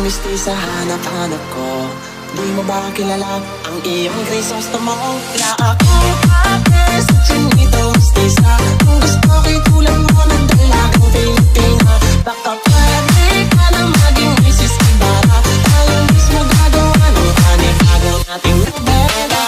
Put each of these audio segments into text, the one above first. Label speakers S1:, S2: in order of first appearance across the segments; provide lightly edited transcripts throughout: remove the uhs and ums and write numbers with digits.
S1: Mistisa hanap-hanap ko. Di mo ba kilala ang iyong Crisostomo? Kaya ako ate sa chinito mistisa. Kung gusto ko'y tulad mo ng dalagang Pilipina, baka pwede ka na maging Mrs. Ibarra. Tayo mismo gagawa ng panibagong ating nobela.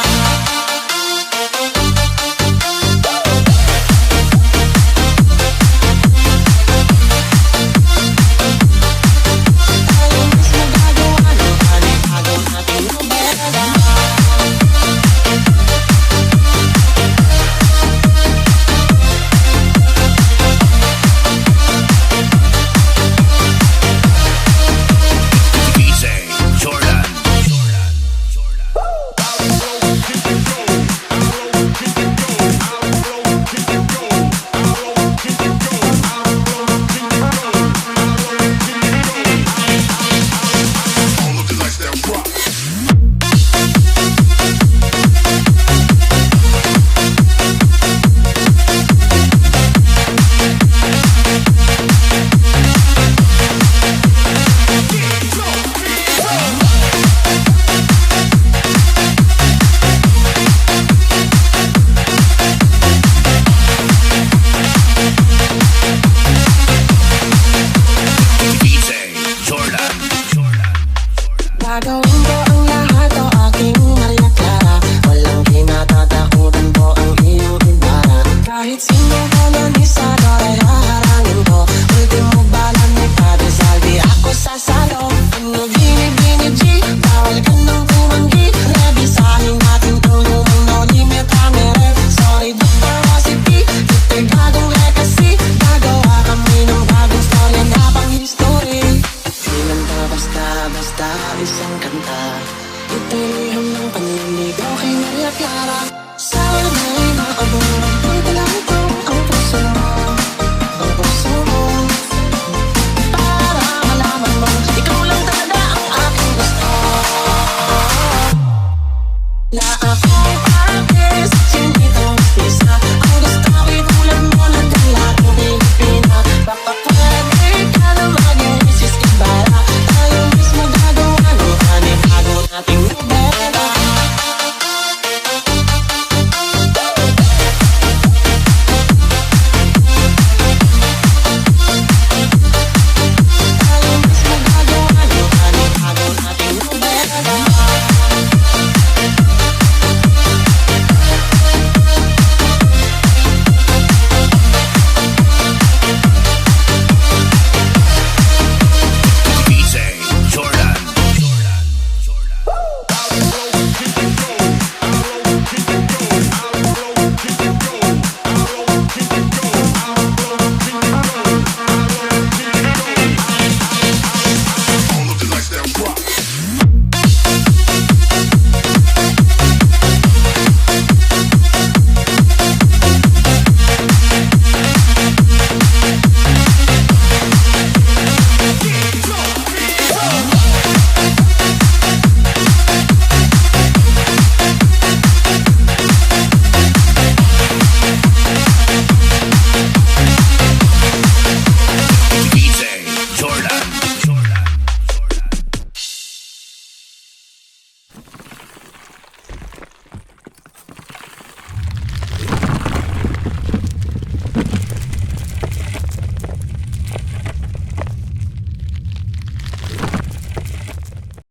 S1: Gagawin ko ang lahat o aking Maria Clara. Walang kinatatakutan po ang iyong ibara. Kahit sino ko na ni Sador ay haharangin ko. Ultimo bala ni Padre Salvi, ako sasalo. Ano bini-bini G, bawal ka nang tumanggi. Revisahin natin itong lumang no limit ang ere. Sorry Dr. Rosity, ito'y gagong